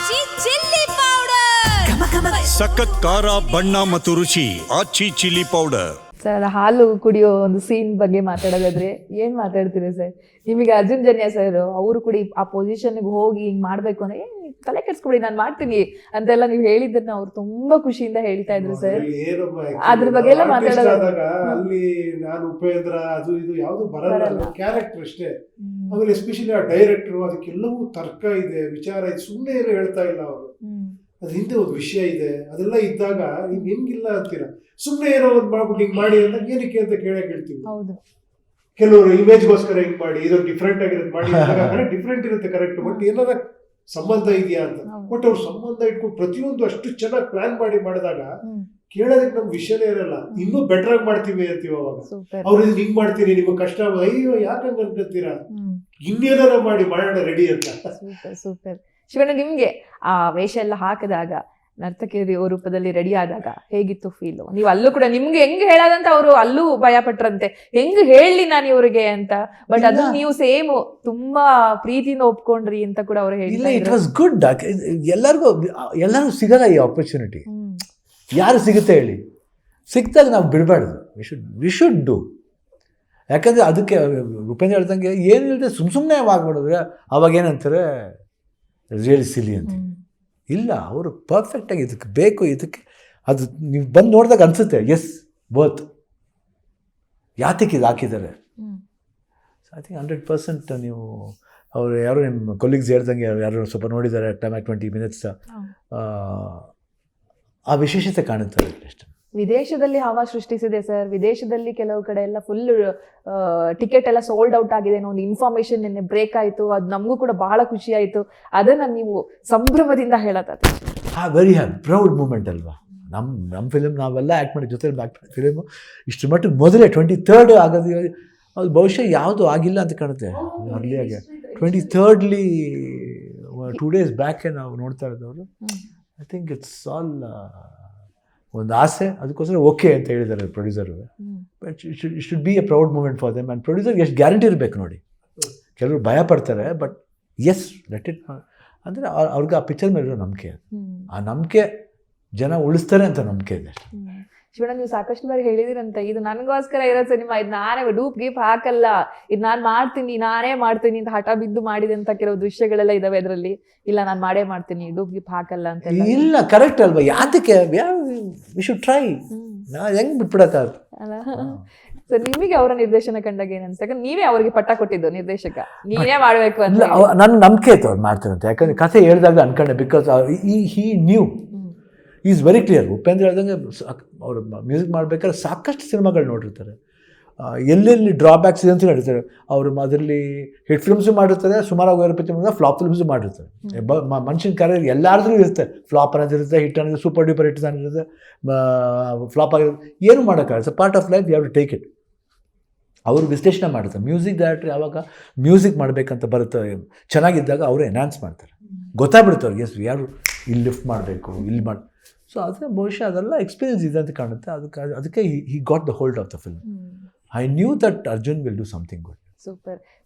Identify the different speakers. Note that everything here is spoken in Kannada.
Speaker 1: ಆಚಿ ಚಿಲ್ಲಿ ಪೌಡರ್
Speaker 2: ಸಖತ್ ಖಾರ ಬಣ್ಣ ಮತ್ತು ರುಚಿ ಆಚಿ ಚಿಲ್ಲಿ ಪೌಡರ್.
Speaker 3: ಸರ್ ಹಾಲು ಕುಡಿಯೋ ಒಂದು ಸೀನ್ ಬಗ್ಗೆ ಮಾತಾಡೋದಾದ್ರೆ ಏನ್ ಮಾತಾಡ್ತೀರಿ ಸರ್? ನಿಮಗೆ ಅರ್ಜುನ್ ಜನ್ಯ ಸರ್ ಅವರು ಕೂಡ ಆ ಪೊಸಿಷನ್ಗೆ ಹೋಗಿ ಹಿಂಗ್ ಮಾಡ್ಬೇಕು ಅಂದ್ರೆ ತಲೆ ಕೆಡ್ಸ್ಕೊಬಿಡಿ ನಾನು ಮಾಡ್ತೀನಿ ಅಂತೆಲ್ಲ ನೀವು ಹೇಳಿದ್ದನ್ನ ಅವ್ರು ತುಂಬಾ ಖುಷಿಯಿಂದ ಹೇಳ್ತಾ ಇದ್ರು ಸರ್. ಅದ್ರ ಬಗ್ಗೆ ಎಲ್ಲ ಮಾತಾಡೋದಾಗ
Speaker 4: ಅಲ್ಲಿ ನಾನು ಉಪೇಂದ್ರ ಅದು ಇದು ಯಾವ್ದು ಬರಲ್ಲ, ಕ್ಯಾರೆಕ್ಟರ್ ಅಷ್ಟೇ. ಆಮೇಲೆ ಎಸ್ಪೆಷಲಿ ಆ ಡೈರೆಕ್ಟರ್ ಅದಕ್ಕೆಲ್ಲವೂ ತರ್ಕ ಇದೆ, ವಿಚಾರ ಇದೆ, ಸುಮ್ಮನೆ ಏನು ಹೇಳ್ತಾ ಇಲ್ಲ ಅವರು. ಅದ್ರ ಹಿಂದೆ ಒಂದು ವಿಷಯ ಇದೆ, ಅದೆಲ್ಲ ಇದ್ದಾಗ ನೀವ್ ಹೆಂಗಿಲ್ಲ ಅಂತೀರಾ, ಸುಮ್ಮನೆ ಏನೋ ಒಂದು ಮಾಡ್ಬಿಟ್ಟು ಹಿಂಗ್ ಮಾಡಿ ಅಂತ ಏನಕ್ಕೆ ಅಂತ ಕೇಳ್ತೀವಿ. ಕೆಲವರು ಇಮೇಜ್ಗೋಸ್ಕರ ಹಿಂಗ್ ಮಾಡಿ ಇದೊಂದು ಡಿಫ್ರೆಂಟ್ ಆಗಿರೋದು ಮಾಡಿ, ಡಿಫ್ರೆಂಟ್ ಇರುತ್ತೆ ಕರೆಕ್ಟ್, ಬಟ್ ಏನಾರ ಸಂಬಂಧ ಇದೆಯಾ ಅಂತ. ಬಟ್ ಅವ್ರು ಸಂಬಂಧ ಇಟ್ಕೊಂಡು ಪ್ರತಿಯೊಂದು ಅಷ್ಟು ಚೆನ್ನಾಗಿ ಪ್ಲಾನ್ ಮಾಡಿದಾಗ ಕೇಳೋದಕ್ಕೆ ನಮ್ಗೆ ವಿಷಯನೇ ಇರಲ್ಲ, ಇನ್ನೂ ಬೆಟರ್ ಆಗಿ ಮಾಡ್ತೀವಿ ಅಂತೀವಿ. ಅವಾಗ ಅವ್ರು ಹಿಂಗ್ ಮಾಡ್ತೀನಿ ನಿಮ್ಗೆ ಕಷ್ಟ, ಅಯ್ಯೋ ಯಾಕಂಗ ಅನ್ಕೋತೀರಾ, ಇನ್ನೇನಾರ ಮಾಡೋಣ ರೆಡಿ ಅಂತ.
Speaker 3: ಸೂಪರ್ ಶಿವಣ್ಣ, ನಿಮ್ಗೆ ಆ ವೇಷ ಎಲ್ಲ ಹಾಕಿದಾಗ ನರ್ತಕಿಯರ ರೂಪದಲ್ಲಿ ರೆಡಿ ಆದಾಗ ಹೇಗಿತ್ತು ಫೀಲು? ನೀವು ಅಲ್ಲೂ ಕೂಡ ನಿಮ್ಗೆ ಹೆಂಗ್ ಹೇಳೋದಂತ ಅವರು ಅಲ್ಲೂ ಭಯ ಪಟ್ರಂತೆ, ಹೆಂಗ್ ಹೇಳಿ ನಾನು ಇವ್ರಿಗೆ ಅಂತ. ಬಟ್ ಅದು ನೀವು ಸೇಮ್ ತುಂಬಾ ಪ್ರೀತಿಯಿಂದ ಒಪ್ಕೊಂಡ್ರಿ ಅಂತ ಕೂಡ ಅವ್ರು ಹೇಳಿಲ್ಲ.
Speaker 5: It was good. ಎಲ್ಲರಿಗೂ ಸಿಗಲ್ಲ ಈ ಆಪರ್ಚುನಿಟಿ. ಯಾರು ಸಿಗುತ್ತೆ ಹೇಳಿ? ಸಿಕ್ತಾಗ ನಾವು ಬಿಡಬಾರ್ದು. We should do. ಯಾಕಂದರೆ ಅದಕ್ಕೆ ಉಪೇಂದ್ರ ಹೇಳ್ದಂಗೆ ಏನಿಲ್ಲದೆ ಸುಮ್ಮನೆ ಆಗ್ಬಿಡಿದ್ರೆ ಅವಾಗ ಏನಂತಾರೆ ರಿಯಲಿ ಸಿಲಿ ಅಂತ. ಇಲ್ಲ, ಅವರು ಪರ್ಫೆಕ್ಟಾಗಿ ಇದಕ್ಕೆ ಬೇಕು, ಇದಕ್ಕೆ ಅದು ನೀವು ಬಂದು ನೋಡಿದಾಗ ಅನಿಸುತ್ತೆ ಎಸ್ ಬೋತ್ ಯಾತಕ್ಕೆ ಇದು ಹಾಕಿದ್ದಾರೆ. ಐ ಥಿಂಕ್ 100% ನೀವು ಅವರು ಯಾರು ನಿಮ್ಮ ಕೊಲೀಗ್ಸ್ ಹೇಳ್ದಂಗೆ ಯಾರು ಸ್ವಲ್ಪ ನೋಡಿದ್ದಾರೆ ಟೈಮ್ 20 ಮಿನಿಟ್ಸ್, ಆ ವಿಶೇಷತೆ ಕಾಣುತ್ತದೆ ಅಷ್ಟೇ.
Speaker 3: ವಿದೇಶದಲ್ಲಿ ಹವಾ ಸೃಷ್ಟಿಸಿದೆ ಸರ್. ವಿದೇಶದಲ್ಲಿ ಕೆಲವು ಕಡೆ ಎಲ್ಲ ಫುಲ್ ಟಿಕೆಟ್ ಎಲ್ಲ ಸೋಲ್ಡ್ ಔಟ್ ಆಗಿದೆ ಅನ್ನೋ ಒಂದು ಇನ್ಫಾರ್ಮೇಶನ್ ನಿನ್ನೆ ಬ್ರೇಕ್ ಆಯಿತು. ಅದು ನಮಗೂ ಕೂಡ ಬಹಳ ಖುಷಿ ಆಯಿತು. ಅದನ್ನು ನೀವು ಸಂಭ್ರಮದಿಂದ ಹೇಳತ್ತೆ.
Speaker 5: ವೆರಿ ಪ್ರೌಡ್ ಮೂಮೆಂಟ್ ಅಲ್ವಾ? ನಮ್ಮ ಫಿಲಿಮ್ ನಾವೆಲ್ಲ ಆ್ಯಕ್ಟ್ ಮಾಡಿ ಜೊತೆ ಆ್ಯಕ್ಟ್ ಮಾಡಿ ಫಿಲಿಮು ಇಷ್ಟು ಮಟ್ಟಿಗೆ ಮೊದಲೇ 23rd ಆಗೋದು. ಅದು ಬಹುಶಃ ಯಾವುದು ಆಗಿಲ್ಲ ಅಂತ ಕಾಣುತ್ತೆ ಅರ್ಲಿಯಾಗೆ. 23rd 2 days ಬ್ಯಾಕೆ ನಾವು ನೋಡ್ತಾ ಇರೋದವರು. ಐ ಥಿಂಕ್ ಇಟ್ಸ್ ಆಲ್ ಒಂದು ಆಸೆ, ಅದಕ್ಕೋಸ್ಕರ ಓಕೆ ಅಂತ ಹೇಳಿದ್ದಾರೆ producer. But it should be a proud moment for them. And ಪ್ರೊಡ್ಯೂಸರ್ಗೆ ಎಷ್ಟು ಗ್ಯಾರಂಟಿ ಇರಬೇಕು ನೋಡಿ. ಕೆಲವರು ಭಯ ಪಡ್ತಾರೆ, ಬಟ್ ಎಸ್ ಲೆಟ್ ಇಟ್ ಅಂದರೆ ಅವ್ರಿಗೆ ಆ ಪಿಕ್ಚರ್ ಮೇಲೆ ಇರೋ ನಂಬಿಕೆ, ಆ ನಂಬಿಕೆ ಜನ ಉಳಿಸ್ತಾರೆ ಅಂತ ನಂಬಿಕೆ ಇದೆ.
Speaker 3: ಶಿವಣ್ಣ, ನೀವು ಸಾಕಷ್ಟು ಬಾರಿ ಹೇಳಿದಿರಂತ ಇದು ನನಗೋಸ್ಕರ ಇರೋ ಸಿನಿಮಾ, ಇದು ನಾನೇ ಡೂಪ್ ಗೀಪ್ ಹಾಕಲ್ಲ, ಇದು ನಾನು ನಾನೇ ಮಾಡ್ತೀನಿ ಅಂತ ಹಠ ಬಿದ್ದು ಮಾಡಿದೆ ಅಂತ ಕೆಲವು ದೃಶ್ಯಗಳೆಲ್ಲ ಇದಾವೆ ಅದರಲ್ಲಿ. ಇಲ್ಲ, ನಾನು ಮಾಡೇ ಮಾಡ್ತೀನಿ, ಡೂಪ್ ಗೀಪ್ ಹಾಕಲ್ಲ ಅಂತ.
Speaker 5: ಇಲ್ಲ, ಕರೆಕ್ಟ್ ಅಲ್ವಾ? ಯಾತಕ್ಕೆ ವಿ ಶುಡ್ ಟ್ರೈ. ನಾವು ಹೆಂಗೆ ಬಿಟ್ಬಿಡಕ್ಕಾಗುತ್ತೆ
Speaker 3: ಅಲ್ಲ? ಸೊ ನಿಮಗೆ ಅವರ ನಿರ್ದೇಶನ ಕಂಡಾಗ ಏನನ್ಸ? ನೀವೇ ಅವ್ರಿಗೆ ಪಟ್ಟ ಕೊಟ್ಟಿದ್ದು ನಿರ್ದೇಶಕ, ನೀನೇ ಮಾಡಬೇಕು ಅಂತ.
Speaker 5: ನನ್ನ ನಂಬಿಕೆ ಇತ್ತು ಅವ್ರು ಮಾಡ್ತಾರಂತೆ. ಯಾಕಂದರೆ ಕಥೆ ಹೇಳಿದಾಗ ಅನ್ಕೊಂಡೆ, because he knew, is very clear. Upendra ಹೇಳ್ದಂಗೆ ಅವರು ಮ್ಯೂಸಿಕ್ ಮಾಡ್ಬೇಕಾದ್ರೆ ಸಾಕಷ್ಟು ಸಿನಿಮಾಗಳು ನೋಡಿರ್ತಾರೆ, ಎಲ್ಲೆಲ್ಲಿ ಡ್ರಾಬ್ಯಾಕ್ಸ್ ಇದೆ ಅಂತ ಹೇಳಿರ್ತಾರೆ. ಅವರು ಅದರಲ್ಲಿ ಹಿಟ್ ಫಿಲ್ಮ್ಸು ಮಾಡಿರ್ತಾರೆ, ಸುಮಾರು 50 ಫ್ಲಾಪ್ ಫಿಲ್ಮ್ಸು ಮಾಡಿರ್ತಾರೆ. ಮನುಷ್ಯನ ಕಾರ್ಯ ಎಲ್ಲಾರ್ದ್ರೂ ಇರುತ್ತೆ. ಫ್ಲಾಪ್ ಅನ್ನೋದಿರುತ್ತೆ, ಹಿಟ್ ಅನ್ನೋದು, ಸೂಪರ್ ಡೂಪರ್ ಹಿಟ್ ಅನ್ನೋದಿರುತ್ತೆ, ಫ್ಲಾಪ್ ಆಗಿರುತ್ತೆ. ಏನು ಮಾಡೋಕ್ಕಾಗಲ್ಲ. Part of life you have to take it. ಅವರು ವಿಶ್ಲೇಷಣೆ ಮಾಡ್ತಾರೆ. ಮ್ಯೂಸಿಕ್ ಡೈರೆಕ್ಟ್ರ್ ಯಾವಾಗ ಮ್ಯೂಸಿಕ್ ಮಾಡಬೇಕಂತ ಬರುತ್ತೆ ಚೆನ್ನಾಗಿದ್ದಾಗ ಅವರು ಎನ್ಹಾನ್ಸ್ ಮಾಡ್ತಾರೆ. ಗೊತ್ತಾಗ್ಬಿಡುತ್ತೆ ಅವ್ರಿಗೆ, ಎಸ್ ಯಾರು ಇಲ್ಲಿ ಲಿಫ್ಟ್ ಮಾಡಬೇಕು, ಇಲ್ಲಿ ಮಾಡಿ. ಸೊ ಆದರೆ ಬಹುಶಃ ಅದೆಲ್ಲ ಎಕ್ಸ್ಪೀರಿಯನ್ಸ್ ಇದೆ ಅಂತ ಕಾಣುತ್ತೆ. ಅದಕ್ಕೆ he got the hold of the film. I knew that Arjun will do something good.
Speaker 3: Super.